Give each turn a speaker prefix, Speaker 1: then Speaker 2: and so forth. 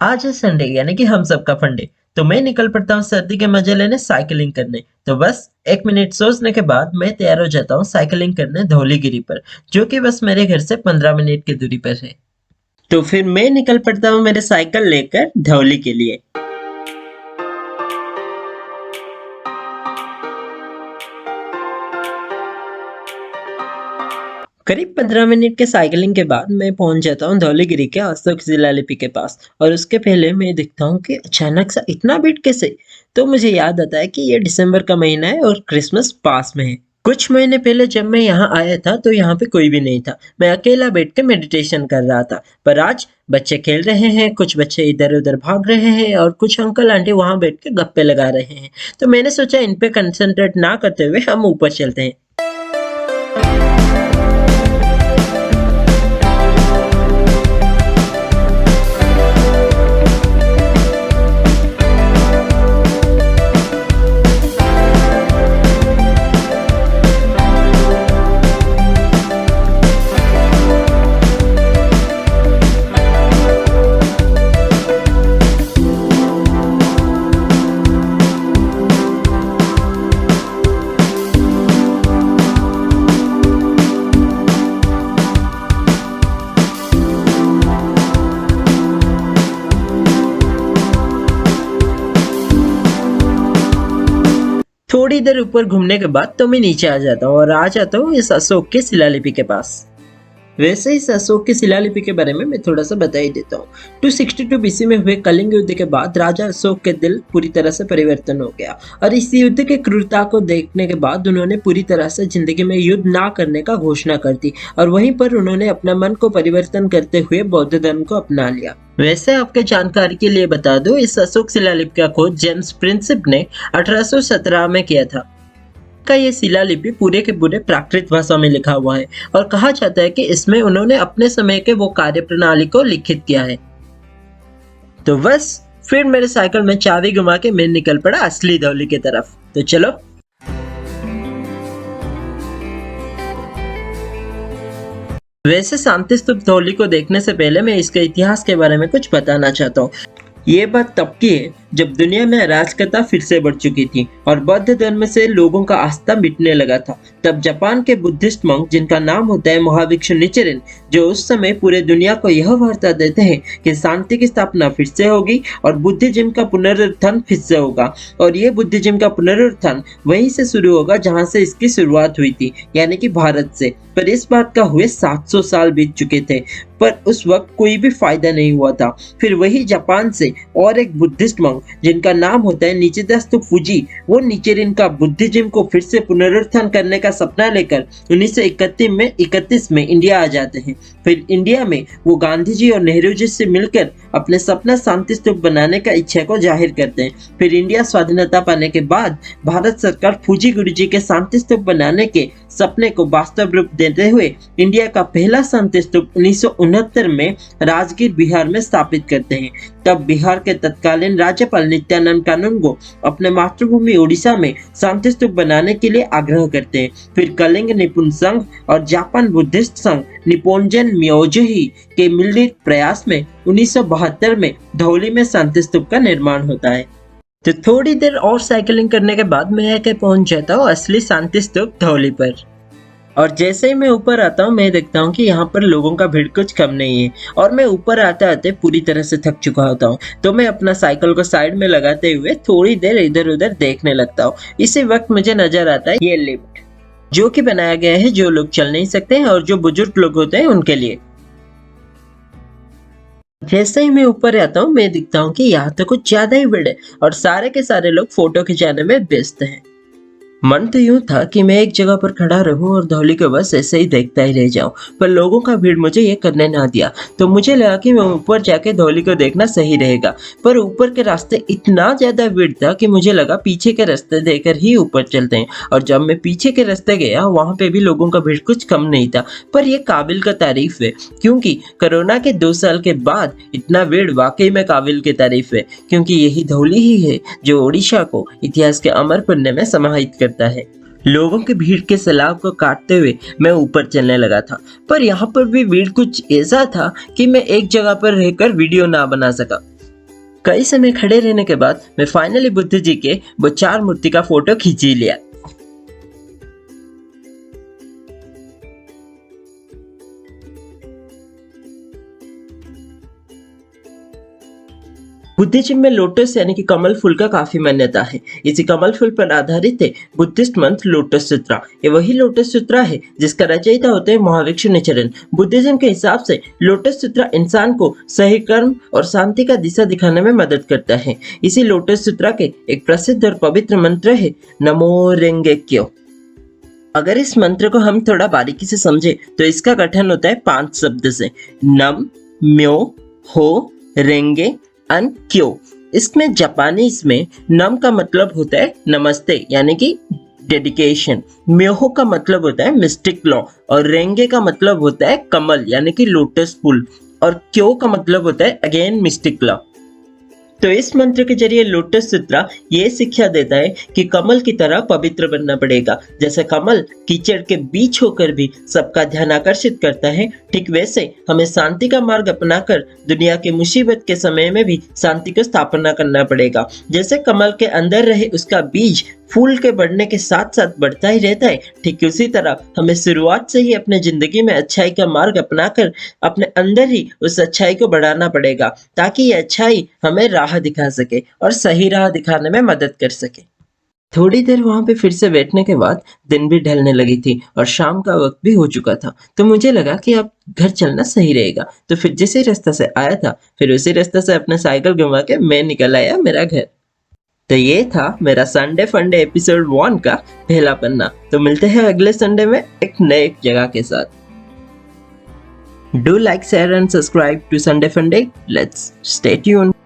Speaker 1: आज है संडे यानी कि हम सबका फंडे। तो मैं निकल पड़ता हूँ सर्दी के मजे लेने साइकिलिंग करने। तो बस 1 मिनट सोचने के बाद मैं तैयार हो जाता हूँ साइकिलिंग करने धौलीगिरी पर, जो कि बस मेरे घर से 15 मिनट की दूरी पर है। तो फिर मैं निकल पड़ता हूँ मेरे साइकिल लेकर धौली के लिए। करीब 15 मिनट के साइकिलिंग के बाद मैं पहुंच जाता हूँ धौलीगिरी के अशोक शिलालिपि के पास। और उसके पहले मैं देखता हूँ कि अचानक से इतना भीड़ कैसे। तो मुझे याद आता है कि ये दिसंबर का महीना है और क्रिसमस पास में है। कुछ महीने पहले जब मैं यहाँ आया था तो यहाँ पे कोई भी नहीं था। मैं अकेला बैठ के मेडिटेशन कर रहा था। पर आज बच्चे खेल रहे हैं, कुछ बच्चे इधर उधर भाग रहे हैं और कुछ अंकल आंटी वहां बैठ के गप्पे लगा रहे हैं। तो मैंने सोचा इन पे कंसंट्रेट ना करते हुए हम ऊपर चलते हैं। थोड़ी देर ऊपर घूमने के बाद तो मैं नीचे आ जाता हूँ और आ जाता हूँ इस अशोक के शिलालिपि के पास। वैसे इस अशोक की शिलालिपि के बारे में मैं थोड़ा सा बता ही देता हूँ। 262 बीसी में हुए कलिंग युद्ध के बाद राजा अशोक के दिल पूरी तरह से परिवर्तन हो गया और इस युद्ध की क्रूरता को देखने के बाद उन्होंने पूरी तरह से जिंदगी में युद्ध ना करने का घोषणा कर दी और वहीं पर उन्होंने अपना मन को परिवर्तन करते हुए बौद्ध धर्म को अपना लिया। वैसे आपके जानकारी के लिए बता दूं, इस अशोक शिलालिपि का खोज जेम्स प्रिंसिप ने 1817 में किया था। का ये शिलालिपि पूरे के पूरे प्राकृत भाषा में लिखा हुआ है और कहा जाता है कि इसमें उन्होंने अपने समय के वो कार्य प्रणाली को लिखित किया है। तो बस फिर मेरे साइकिल में चाबी घुमा के मैं निकल पड़ा असली धौली की तरफ। तो चलो। वैसे शांति स्तूप धौली को देखने से पहले मैं इसके इतिहास के बारे में कुछ बताना चाहता हूँ। ये बात तब की है जब दुनिया में अराजकता फिर से बढ़ चुकी थी और बौद्ध धर्म से लोगों का आस्था मिटने लगा था। तब जापान के बुद्धिस्ट मंक जिनका नाम होता है महाभिक्षु निचिरेन, जो उस समय पूरे दुनिया को यह वार्ता देते हैं कि शांति की स्थापना फिर से होगी और बुद्धिज्म का पुनरुत्थान फिर से होगा। और ये बुद्धिज्म का पुनरुत्थान वहीं से शुरू होगा जहां से इसकी शुरुआत हुई थी, यानी कि भारत से। पर इस बात का हुए 700 साल बीत चुके थे, पर उस वक्त कोई भी फायदा नहीं हुआ था। फिर वही जापान से और एक बुद्धिस्ट मंक जिनका नाम होता है निचिदास्तु फूजी, वो निचिरेन का बुद्धिज्म को फिर से पुनरुत्थान करने का सपना लेकर 1931 में इंडिया आ जाते हैं। फिर इंडिया में वो गांधी जी और नेहरू जी से मिलकर अपने सपना शांति स्तूप बनाने का इच्छा को जाहिर करते हैं। फिर इंडिया स्वाधीनता पाने के बाद भारत सरकार फूजी गुरुजी के शांति स्तूप बनाने के सपने को वास्तव रूप देते हुए इंडिया का पहला शांति स्तूप 1969 में राजगीर बिहार में स्थापित करते हैं। तब बिहार के तत्कालीन राज्यपाल नित्यानंद कानून को अपने मातृभूमि उड़ीसा में शांति स्तूप बनाने के लिए आग्रह करते हैं। फिर कलिंग निपुण संघ और जापान बुद्धिस्ट संघ निप्पोंजन म्योजोही के मिलित प्रयास में 1972 में धौली में शांति स्तूप का निर्माण होता है। तो थोड़ी देर और साइकिलिंग करने के बाद मैं आके पहुंच जाता हूँ असली शांति स्तूप धौली पर। और जैसे ही मैं ऊपर आता हूँ मैं देखता हूँ कि यहाँ पर लोगों का भीड़ कुछ कम नहीं है और मैं ऊपर आते आते पूरी तरह से थक चुका होता हूँ। तो मैं अपना साइकिल को साइड में लगाते हुए थोड़ी देर इधर उधर देखने लगता हूँ। इसी वक्त मुझे नजर आता है ये लिफ्ट, जो कि बनाया गया है जो लोग चल नहीं सकते हैं और जो बुजुर्ग लोग होते हैं उनके लिए। जैसे ही मैं ऊपर आता हूँ मैं दिखता हूँ कि यहाँ तो कुछ ज्यादा ही भीड़ है और सारे के सारे लोग फोटो खिंचाने में व्यस्त हैं। मन तो यूं था कि मैं एक जगह पर खड़ा रहूं और धौली को बस ऐसे ही देखता ही रह जाऊं, पर लोगों का भीड़ मुझे ये करने ना दिया। तो मुझे लगा कि मैं ऊपर जाके धौली को देखना सही रहेगा, पर ऊपर के रास्ते इतना ज्यादा भीड़ था कि मुझे लगा पीछे के रास्ते देकर ही ऊपर चलते हैं। और जब मैं पीछे के रास्ते गया वहां पे भी लोगों का भीड़ कुछ कम नहीं था, पर यह काबिल का तारीफ है, क्योंकि कोरोना के 2 साल के बाद इतना भीड़ वाकई में काबिल की तारीफ है, क्योंकि यही धौली ही है जो ओडिशा को इतिहास के अमर पन्ने में समाहित करता है। लोगों के भीड़ के सैलाब को काटते हुए मैं ऊपर चलने लगा था, पर यहाँ पर भी भीड़ कुछ ऐसा था कि मैं एक जगह पर रहकर वीडियो ना बना सका। कई समय खड़े रहने के बाद मैं फाइनली बुद्ध जी के वो 4 मूर्ति का फोटो खींच ही लिया। बुद्धिज्म में लोटस यानी कि कमल फूल का काफी मान्यता है। इसी कमल फूल पर आधारित है बुद्धिस्ट मंत्र लोटस सूत्रा। ये वही लोटस सूत्रा है जिसका रचयिता होते हैं महावीर निचरन। बुद्धिज्म के हिसाब से लोटस सूत्रा इंसान को सही कर्म और शांति का दिशा दिखाने में मदद करता है। इसी लोटस सूत्रा के एक प्रसिद्ध और पवित्र मंत्र है नमो रेंगेक्यो। अगर इस मंत्र को हम थोड़ा बारीकी से समझे तो इसका गठन होता है 5 शब्द से, नम, म्यो, हो, रेंगे, अन, क्यो। इसमें जापानीज में नम का मतलब होता है नमस्ते यानी कि डेडिकेशन, म्योहो का मतलब होता है मिस्टिक लॉ और रेंगे का मतलब होता है कमल यानी कि लोटस फूल और क्यो का मतलब होता है अगेन मिस्टिक लॉ। तो इस मंत्र के जरिए लोटस सूत्रा ये शिक्षा देता है कि कमल की तरह पवित्र बनना पड़ेगा। जैसे कमल कीचड़ के बीच होकर भी सबका ध्यान आकर्षित करता है, ठीक वैसे हमें शांति का मार्ग अपनाकर दुनिया के मुसीबत के समय में भी शांति को स्थापना करना पड़ेगा। जैसे कमल के अंदर रहे उसका बीज फूल के बढ़ने के साथ साथ बढ़ता ही रहता है, ठीक उसी तरह हमें शुरुआत से ही अपने जिंदगी में अच्छाई का मार्ग अपनाकर अपने अंदर ही उस अच्छाई को बढ़ाना पड़ेगा ताकि ये अच्छाई हमें राह दिखा सके और सही राह दिखाने में मदद कर सके। थोड़ी देर वहां पे फिर से बैठने के बाद दिन भी ढलने लगी थी और शाम का वक्त भी हो चुका था। तो मुझे लगा कि अब घर चलना सही रहेगा। तो फिर जिस रास्ते से आया था फिर उसी रास्ते से अपने साइकिल घुमा के मैं निकल आया मेरा घर। तो ये था मेरा संडे फंडे एपिसोड 1 का पहला पन्ना। तो मिलते हैं अगले संडे में एक नए जगह के साथ। Do like, share and subscribe to Sunday Funday. Let's stay tuned.